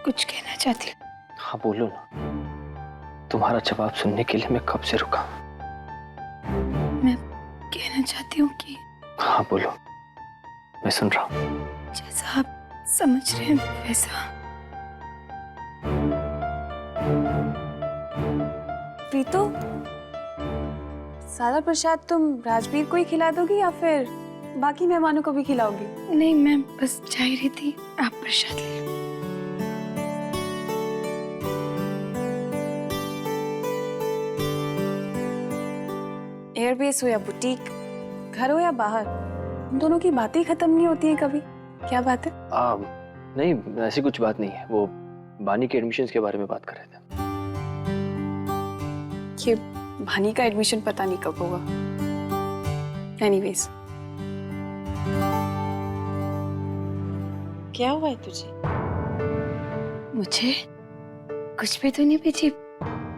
कुछ कहना चाहती हूँ। हाँ बोलो ना, तुम्हारा जवाब सुनने के लिए मैं कब से रुका। मैं कहना चाहती हूँ कि हाँ बोलो, मैं सुन रहा हूँ। जैसा आप समझ रहे हैं वैसा। प्रीतो, सारा प्रसाद तुम राजवीर को ही खिला दोगी या फिर बाकी मेहमानों को भी खिलाओगी? नहीं, मैं बस जा ही रही थी, आप प्रसाद ले लो। एयरबेस हो या बुटीक, घर हो या बाहर, उन दोनों की बातें ही खत्म नहीं होती हैं कभी। क्या बात है? नहीं ऐसी कुछ बात नहीं है, वो बानी के एडमिशन्स के बारे में बात कर रहे थे। ये भानी का एडमिशन पता नहीं कब होगा। एनीवेज, क्या हुआ है तुझे? मुझे कुछ भी तो नहीं पीछे,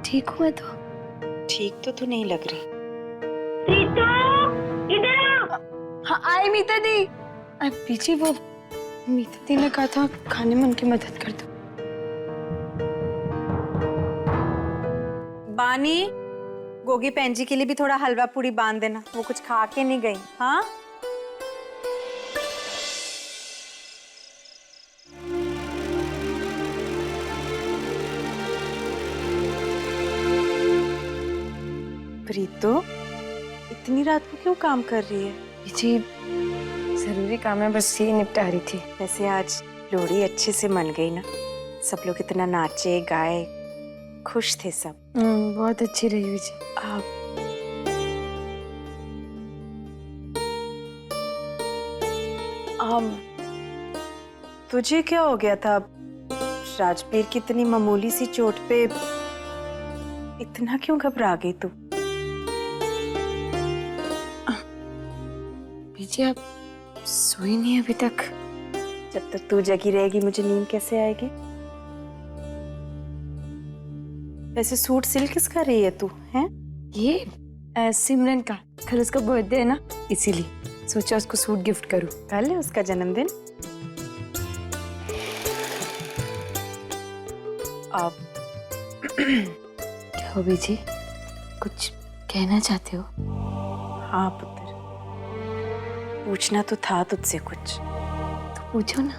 ठीक हूँ मैं तो। ठीक तो तू नहीं लग रही। हाँ आई मीता दी। पीछे वो मीता दी ने कहा था खाने में उनकी मदद कर दो। बानी, गोगी पेंजी के लिए भी थोड़ा हलवा पूरी बांध देना, वो कुछ खा के नहीं गई। हाँ प्रीतो, इतनी रात को क्यों काम कर रही है? जी जरूरी काम है, बस ये निपटा रही थी। वैसे आज लोहड़ी अच्छे से मन गई ना, सब लोग इतना नाचे गाए, खुश थे सब। बहुत अच्छी रही हुई जी। तुझे क्या हो गया था? राजवीर की इतनी मामूली सी चोट पे इतना क्यों घबरा गई तू? बीजी आप सोई नहीं अभी तक? जब तक तू जगी रहेगी मुझे नींद कैसे आएगी? वैसे सूट सिल किसका रही है तू? हैं? ये सिमरन का, कल उसका बर्थडे है ना, इसीलिए सोचा उसको सूट गिफ्ट करूं। कल है उसका जन्मदिन? अब क्या हो बीजी, कुछ कहना चाहते हो? हाँ पुत्र, पूछना तो था तुझसे कुछ। तो पूछो ना।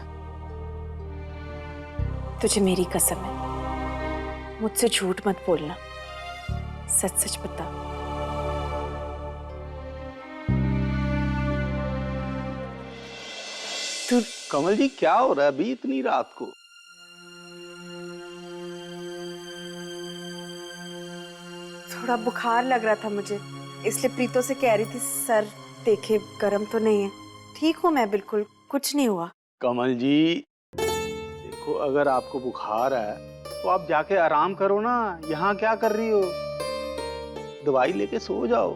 तुझे मेरी कसम है, मुझसे झूठ मत बोलना, सच सच बता। तू कमल जी क्या हो रहा है अभी इतनी रात को? थोड़ा बुखार लग रहा था मुझे, इसलिए प्रीतो से कह रही थी सर देखे गर्म तो नहीं है। ठीक हूँ मैं, बिल्कुल कुछ नहीं हुआ। कमल जी देखो, अगर आपको बुखार है तो आप जाके आराम करो ना, यहाँ क्या कर रही हो? दवाई लेके सो जाओ।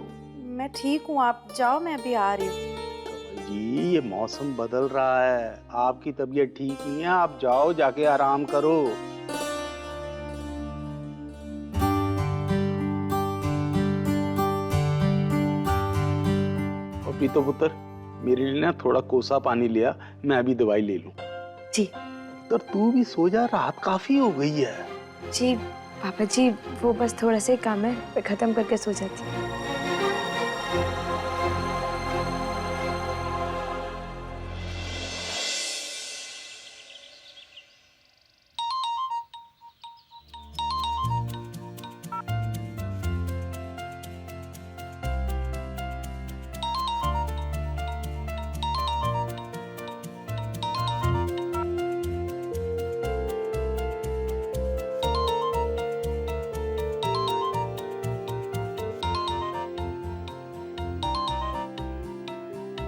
मैं ठीक हूँ, आप जाओ, मैं अभी आ रही हूँ। कमल जी ये मौसम बदल रहा है, आपकी तबीयत ठीक नहीं है, आप जाओ जाके आराम करो। और प्रीतो पुत्र, मेरे लिए ना थोड़ा कोसा पानी लिया, मैं अभी दवाई ले लूं। जी। तो तू भी सो जा, रात काफी हो गई है। जी पापा जी, वो बस थोड़ा सा काम है, मैं खत्म करके सो जाती हूँ।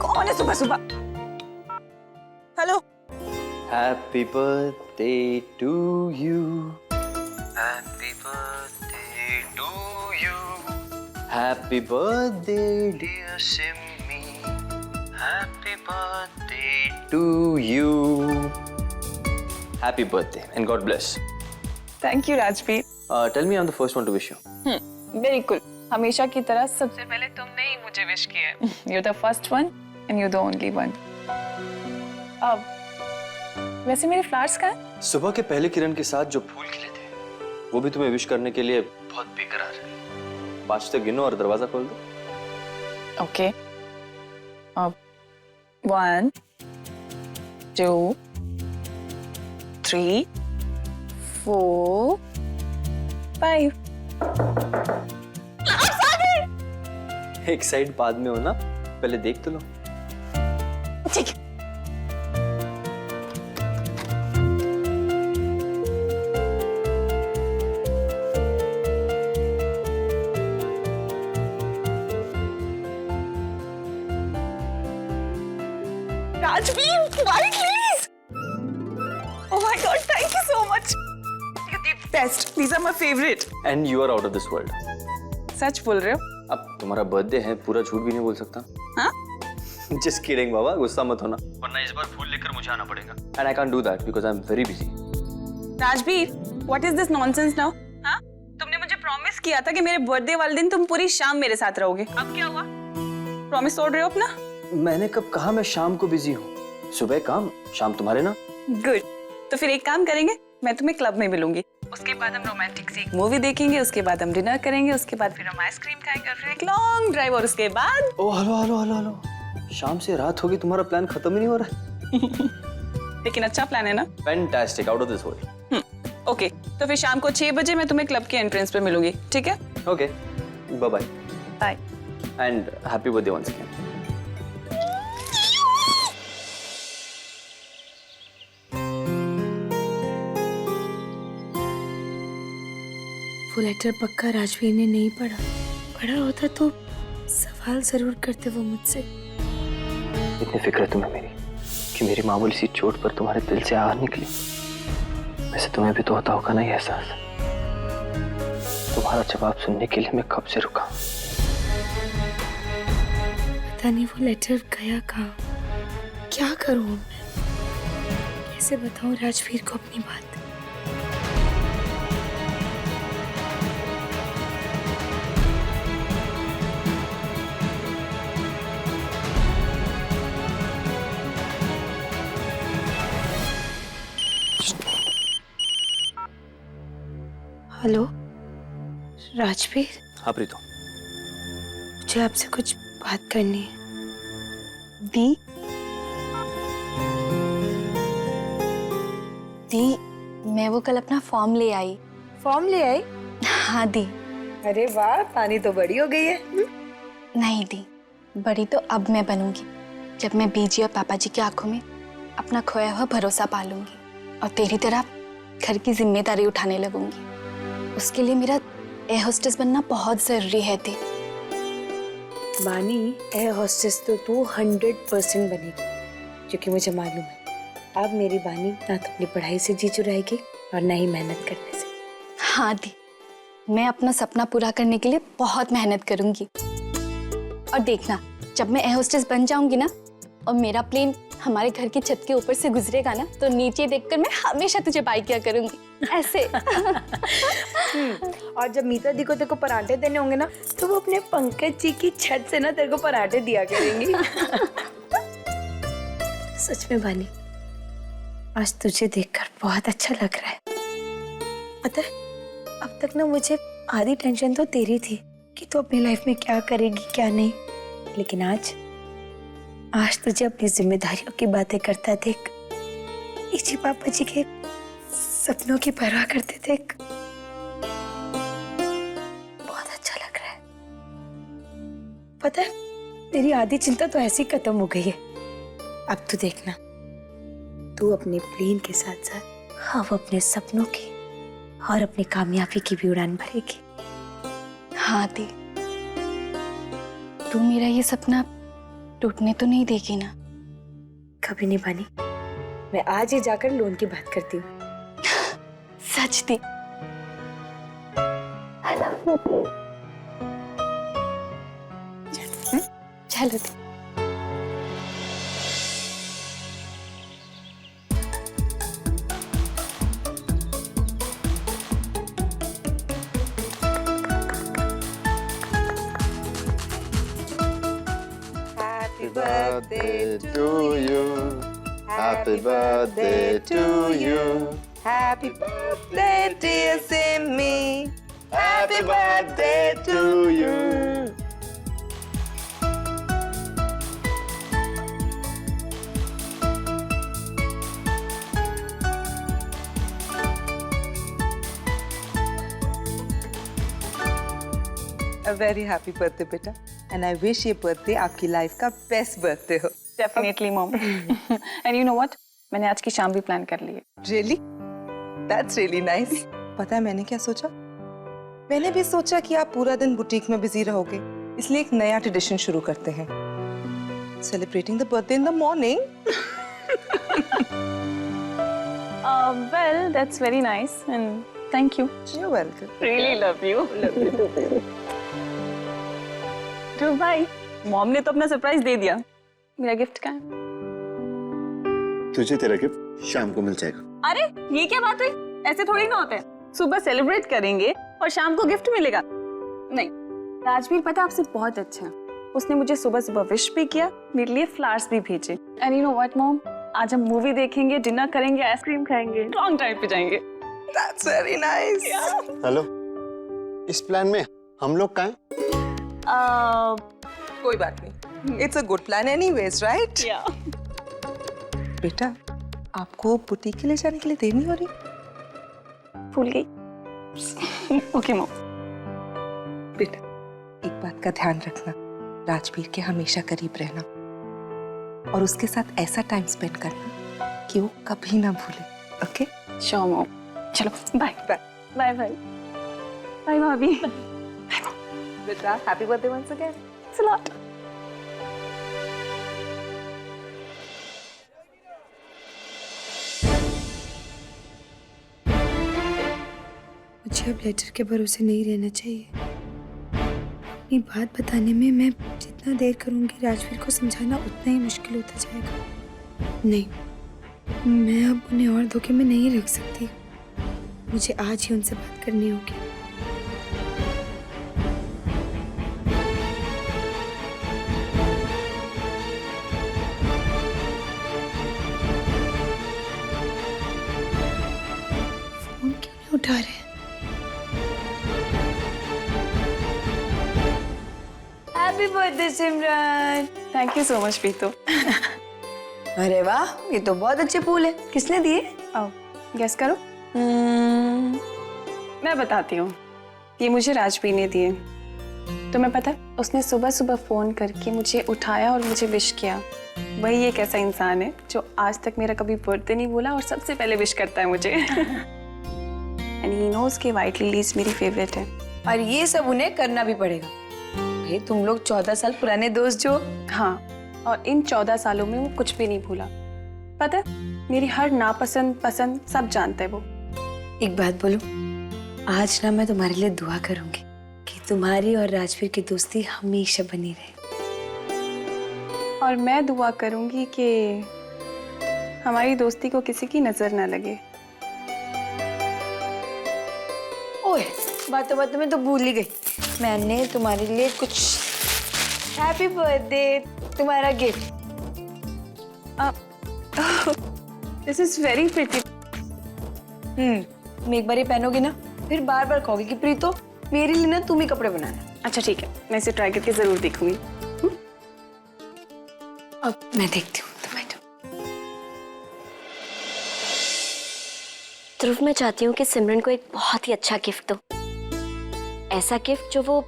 कौन है सुबह सुबह? Hello. Happy birthday to you. Happy birthday to you. Happy birthday dear Simmi. Happy birthday to you. Happy birthday and God bless. Thank you Rajveer. Tell me, I'm the first one to wish you. बिल्कुल, हमेशा की तरह सबसे पहले तुमने ही मुझे wish किया है। You're the first one and you're the only one. अब वैसे मेरे फ्लावर्स कहाँ हैं? सुबह के पहले किरण के साथ जो फूल खिले थे वो भी तुम्हें विश करने के लिए बहुत बेकरार है। 5 तक गिनो और दरवाजा खोल दो। ओके, अब 1 2 3 4 5। एक साइड बाद में हो ना, पहले देख तो लो। ठीक है। Rajveer, white lilies! Oh my God, thank you so much. You're the best. These are my favorite. And you are out of this world. सच बोल रहे हो? अब तुम्हारा बर्थडे है, पूरा झूठ भी नहीं बोल सकता। हाँ? जस्ट किडिंग बाबा, गुस्सा मत होना, वरना इस बार फूल लेकर मुझे आना पड़ेगा। And I can't do that because I am very busy. Rajveer, what is this nonsense now? हाँ? तुमने मुझे प्रॉमिस किया था कि मेरे बर्थडे वाले दिन तुम पूरी शाम मेरे साथ रहोगे। अब क्या हुआ? प्रॉमिस तोड़ रहे हो अपना? मैंने कब कहा मैं शाम को बिजी हूँ? सुबह काम, शाम तुम्हारे ना। गुड। तो फिर एक काम करेंगे, मैं तुम्हें क्लब में मिलूंगी, उसके बाद हम रोमांटिक सी मूवी देखेंगे, उसके बाद हम डिनर करेंगे, उसके बाद फिर हम आइसक्रीम खाएंगे, फिर एक लॉन्ग ड्राइव, और उसके बाद ओ हेलो हेलो हेलो हेलो, शाम से रात होगी, तुम्हारा प्लान खत्म ही नहीं हो रहा है। लेकिन अच्छा प्लान है ना? Fantastic, out of this world. Okay, तो फिर शाम को 6 बजे मैं तुम्हें क्लब के एंट्रेंस पे मिलूंगी, ठीक है? Okay, bye bye bye. And happy birthday once again. वो लेटर पक्का राजवीर ने नहीं पढ़ा। पढ़ा होता तो सवाल जरूर करते वो मुझसे। इतनी फिक्र है तुम्हें मेरी कि मेरी मामूली सी चोट पर तुम्हारे दिल से आग निकली। वैसे तुम्हें भी तो होता होगा ना ये एहसास। तुम्हारा जवाब सुनने के लिए मैं कब से रुका। पता नहीं वो लेटर गया कहाँ। क्या करूं मैं? कैसे बताऊं राजवीर को अपनी बात? हेलो राजवीर, हाँ प्रीतो, मुझे आपसे कुछ बात करनी है। दी, मैं वो कल अपना फॉर्म ले आई। फॉर्म ले आई? हाँ दी। अरे वाह, पानी तो बड़ी हो गई है। नहीं दी, बड़ी तो अब मैं बनूंगी जब मैं बीजी और पापा जी की आंखों में अपना खोया हुआ भरोसा पालूंगी और तेरी तरह घर की जिम्मेदारी उठाने लगूंगी। उसके लिए मेरा एयर होस्टेस बनना बहुत जरूरी है दी। बानी, एयर होस्टेस तो तू 100% बनेगी, क्योंकि मुझे मालूम है अब मेरी बानी ना तो अपनी पढ़ाई से जी चुराएगी और ना ही मेहनत करने से। हाँ दी, मैं अपना सपना पूरा करने के लिए बहुत मेहनत करूंगी। और देखना, जब मैं एयर होस्टेस बन जाऊंगी ना और मेरा प्लेन हमारे घर की छत के ऊपर से गुजरेगा ना, तो नीचे देखकर मैं हमेशा तुझे बाय किया करूंगी, ऐसे। और जब मीता दी को तेरे को पराठे देने होंगे ना, तो वो अपने पंकज जी की छत से ना तेरे को पराठे दिया करेंगी। सच में बानी, आज तुझे देखकर बहुत अच्छा लग रहा है। पता है, अब तक ना मुझे आधी टेंशन तो तेरी थी कि तू अपनी लाइफ में क्या करेगी क्या नहीं, लेकिन आज तुझे अपनी जिम्मेदारियों की बातें करता देख, इसी पापा जी के सपनों की परवाह करते देख, बहुत अच्छा लग रहा है। पता है, तेरी आधी चिंता तो ऐसी खत्म हो गई है। अब तू देखना, तू अपने प्लेन के साथ साथ अब अपने सपनों की और अपनी कामयाबी की भी उड़ान भरेगी। हाँ दी, तू मेरा ये सपना टूटने तो नहीं देगी ना? कभी नहीं बानी, मैं आज ही जाकर लोन की बात करती हूँ। सच दी। चलो दी। Happy birthday to you. Happy birthday to you. Happy birthday, dear Simmi. Happy birthday to you. A very happy birthday, बेटा. And I wish ये birthday आपकी life का best birthday हो. Definitely mom. And you know what, मैंने आज की शाम भी प्लान कर ली है. Really? That's really nice. पता है मैंने क्या सोचा? मैंने भी सोचा कि आप पूरा दिन बुटीक में बिजी रहोगे, इसलिए एक नया ट्रेडिशन शुरू करते हैं. Celebrating the birthday in the morning. Well that's very nice and thank you. You're welcome. Really love you. तो भाई, मॉम ने तो अपना सरप्राइज दे दिया. मेरा गिफ्ट कहाँ है? तुझे तेरा गिफ्ट शाम को मिल जाएगा. अरे ये क्या बात हुई? ऐसे थोड़ी ना होते हैं. सुबह सेलिब्रेट करेंगे और शाम को गिफ्ट मिलेगा. नहीं, राजवीर पता आपसे बहुत अच्छा है. उसने मुझे सुबह सुबह विश भी किया, मेरे लिए फ्लावर्स भी भेजे. And you know what mom, आज हम मूवी देखेंगे, डिनर करेंगे, आइसक्रीम खाएंगे, लॉन्ग ड्राइव पे जाएंगे. That's very nice. हेलो, इस प्लान में हम लोग कहाँ हैं? कोई बात नहीं. It's a good plan anyways, right? बेटा, आपको बुटीक के लिए जाने के लिए देर नहीं हो रही? भूल गई. Okay mom. बेटा, एक बात का ध्यान रखना, राजवीर के हमेशा करीब रहना और उसके साथ ऐसा टाइम स्पेंड करना कि वो कभी ना भूले. ओके? Sure mom. चलो bye bye. Bye bye bye भाभी. बेटा, happy birthday once again. Thanks a lot. मुझे अब लेटर के भरोसे नहीं रहना चाहिए. अपनी बात बताने में मैं जितना देर करूंगी राजवीर को समझाना उतना ही मुश्किल होता जाएगा. नहीं, मैं अब उन्हें और धोखे में नहीं रख सकती. मुझे आज ही उनसे बात करनी होगी. फोन क्यों नहीं उठा रहे? Happy birthday Simran. Thank you so much Preeto. अरे वाह, ये तो बहुत अच्छे फूल है. किसने दिए? गेस करो. मैं बताती हूँ. ये मुझे राजवीर ने दिए. तुम्हें पता है, उसने सुबह सुबह फोन करके मुझे उठाया और मुझे विश किया. वही एक ऐसा इंसान है जो आज तक मेरा कभी बर्थडे नहीं बोला और सबसे पहले विश करता है मुझे. एंड ही नोज कि व्हाइट लिलीज मेरी फेवरेट है. और ये सब उन्हें करना भी पड़ेगा. भाई तुम लोग 14 साल पुराने दोस्त जो. हाँ, और इन 14 सालों में वो कुछ भी नहीं भूला. पता है, मेरी हर नापसंद पसंद सब जानता है वो. एक बात बोलूं, आज ना मैं तुम्हारे लिए दुआ करूंगी कि तुम्हारी और राजवीर की दोस्ती हमेशा बनी रहे. और मैं दुआ करूंगी कि हमारी दोस्ती को किसी की नजर ना लगे. ओए, बातों बातों में तो भूल ही गई. मैंने तुम्हारे लिए कुछ हैप्पी बर्थडे, तुम्हारा gift. This is very pretty. तुम एक बार ये पहनोगी ना, फिर बार बार कहोगी कि प्रीतो मेरे लिए ना तुम ही कपड़े बनाना. अच्छा ठीक है, मैं इसे ट्राई करके जरूर देखूंगी. अब मैं देखती हूँ. ध्रुव, मैं चाहती हूँ कि सिमरन को एक बहुत ही अच्छा गिफ्ट दो. ऐसा गिफ्ट जो वो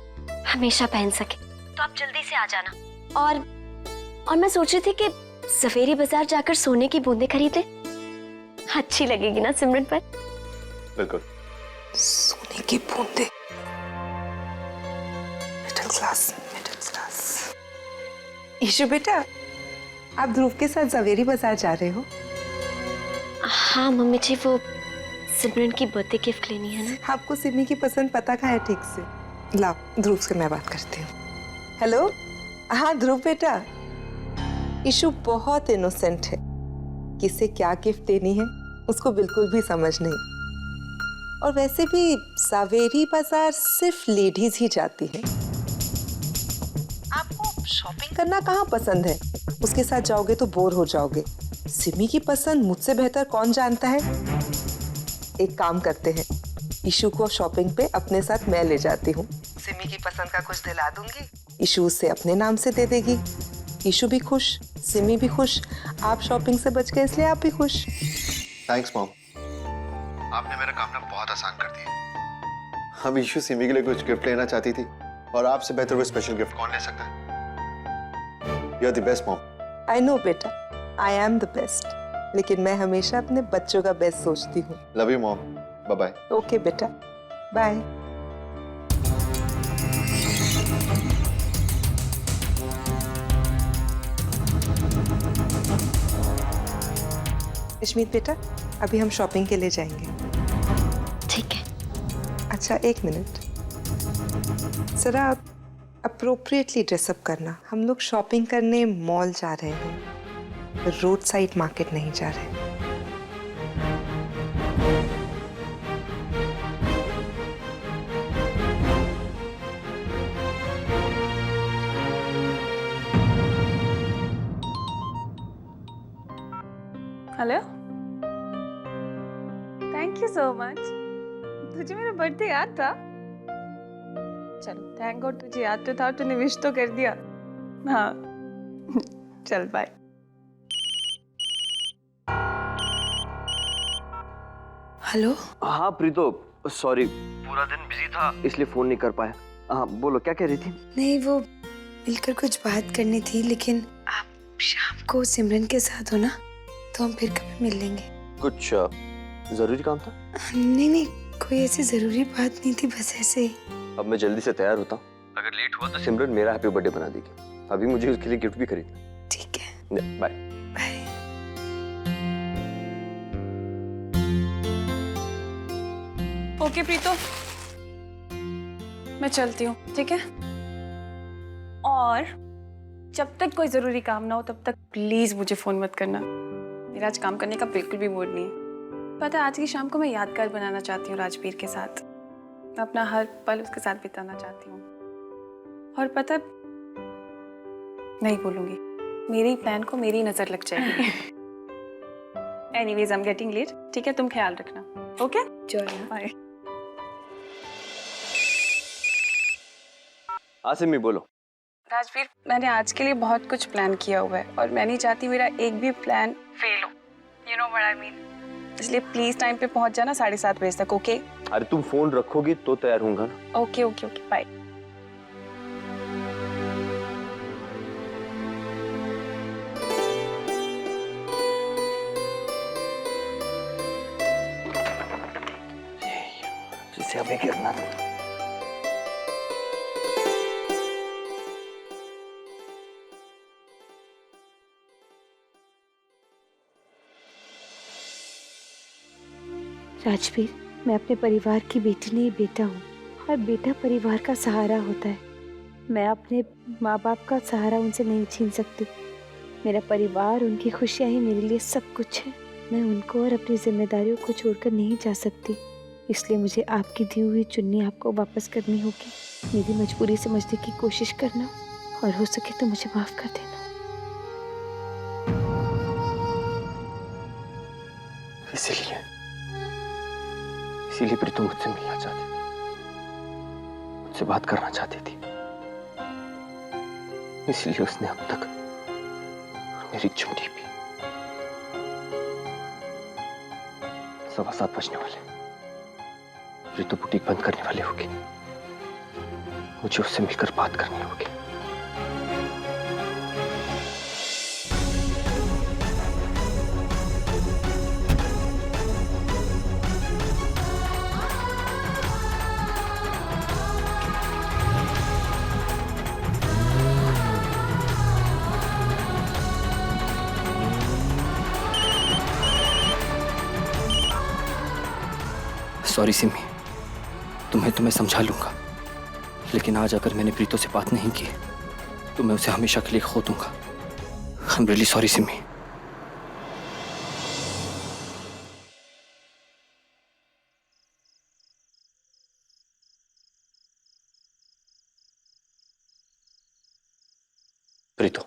हमेशा पहन सके. तो आप जल्दी से आ जाना. और मैं सोच रही थी कि सफेरी बाजार जाकर सोने की बूंदें खरीद ले. अच्छी लगेगी ना सिमरन पर? बिल्कुल. सोने की बूंदे. Middle class. ईशु बेटा, आप ध्रुव के साथ सवेरी बाजार जा रहे हो? हाँ मम्मी जी, वो सिमरन की बर्थडे गिफ्ट लेनी है ना. आपको सिमी की पसंद पता कहाँ है ठीक से? लाओ, ध्रुव से मैं बात करती हूँ. हेलो. हाँ ध्रुव बेटा, ईशु बहुत इनोसेंट है. किसे क्या गिफ्ट देनी है उसको बिल्कुल भी समझ नहीं. और वैसे भी सवेरी बाजार सिर्फ लेडीज ही जाती है. आपको शॉपिंग करना कहाँ पसंद है? उसके साथ जाओगे तो बोर हो जाओगे. सिमी की पसंद मुझसे बेहतर कौन जानता है? एक काम करते हैं, ईशु को शॉपिंग पे अपने साथ मैं ले जाती हूँ। सिमी की पसंद का कुछ दिला दूंगी, ईशु उसे अपने नाम से दे देगी। ईशु भी खुश, सिमी भी खुश, आप शॉपिंग से बच गए इसलिए आप भी खुश। थैंक्स मॉम, आपने मेरा काम ना बहुत आसान कर दिया। हम ईशु सिमी के लिए कुछ गिफ्ट लेना चाहती थी और आपसे बेहतर कोई स्पेशल गिफ्ट कौन ले सकता है? You are the best mom. I know बेटा, आई एम द बेस्ट, लेकिन मैं हमेशा अपने बच्चों का बेस्ट सोचती हूँ। Love you mom, bye bye. Okay बेटा, बाय। अश्मीत बेटा, अभी हम शॉपिंग के लिए जाएंगे। ठीक है। अच्छा एक मिनट, जरा अप्रोप्रिएटली ड्रेसअप करना। हम लोग शॉपिंग करने मॉल जा रहे हैं, रोड साइड मार्केट नहीं जा रहे। Hello, thank you so much. तुझे मेरा बर्थडे याद था? चलो, थैंक गॉड तुझे याद तो था और तूने विश तो कर दिया। हाँ चल बाय। हेलो। हाँ प्रीतो, सॉरी पूरा दिन बिजी था इसलिए फोन नहीं कर पाया। हाँ बोलो, क्या कह रही थी? नहीं, वो मिलकर कुछ बात करनी थी, लेकिन आप शाम को सिमरन के साथ हो ना, तो हम फिर कभी मिल लेंगे। कुछ जरूरी काम था? नहीं नहीं, कोई ऐसी जरूरी बात नहीं थी, बस ऐसे ही। अब मैं जल्दी से तैयार होता हूँ, अगर लेट हुआ तो सिमरन मेरा हैप्पी बर्थडे बना देगी। अभी मुझे उसके लिए गिफ्ट भी खरीदना। ठीक है, बाय। बाय। ओके प्रीतो, मैं चलती हूँ, ठीक है? और जब तक कोई जरूरी काम ना हो तब तक प्लीज मुझे फोन मत करना। मेरा आज काम करने का बिल्कुल भी मूड नहीं है। पता है, आज की शाम को मैं यादगार बनाना चाहती हूँ राजवीर के साथ। मैं अपना हर पल उसके साथ बिताना चाहती हूँ। और पता, नहीं बोलूंगी, मेरे प्लान को मेरी नजर लग जाएगी। Anyways, I am getting late. ठीक है, तुम ख्याल रखना। ओके, चलो बाय। हाँ सिमी बोलो। राजवीर, मैंने आज के लिए बहुत कुछ प्लान किया हुआ है और मैं नहीं चाहती मेरा एक भी प्लान फेल हो। You know what I mean. इसलिए प्लीज टाइम पे पहुंच जाना 7:30 बजे तक। ओके? अरे तुम फोन रखोगी तो तैयार होऊंगा ना। Okay okay okay, bye. जिसे अभी गिरना था। राजवीर, मैं अपने परिवार की बेटी नहीं, बेटा हूँ, और बेटा परिवार का सहारा होता है। मैं अपने माँ बाप का सहारा उनसे नहीं छीन सकती। मेरा परिवार, उनकी खुशियाँ ही मेरे लिए सब कुछ है। मैं उनको और अपनी जिम्मेदारियों को छोड़कर नहीं जा सकती, इसलिए मुझे आपकी दी हुई चुन्नी आपको वापस करनी होगी। मेरी मजबूरी समझने की कोशिश करना, और हो सके तो मुझे माफ कर देना। इसीलिए प्रीतम मुझसे मिलना चाहती थी, मुझसे बात करना चाहती थी। इसलिए उसने अब तक मेरी चुन्नी भी। 7:15 बजने वाले, प्रीतम बुटीक बंद करने वाली होगी। मुझे उससे मिलकर बात करनी होगी। सॉरी सिमी, तुम्हें तो मैं समझा लूंगा, लेकिन आज अगर मैंने प्रीतो से बात नहीं की तो मैं उसे हमेशा के लिए खो दूंगा। I am really sorry Simi. Preeto,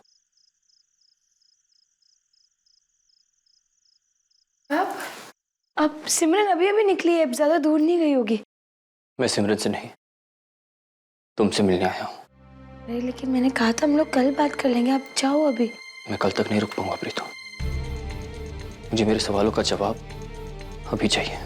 अब सिमरन अभी अभी निकली है, अब ज्यादा दूर नहीं गई होगी। मैं सिमरन से नहीं, तुमसे मिलने आया हूँ। अरे लेकिन मैंने कहा था हम लोग कल बात कर लेंगे, आप जाओ अभी। मैं कल तक नहीं रुक पाऊंगा प्रीतो, मुझे मेरे सवालों का जवाब अभी चाहिए।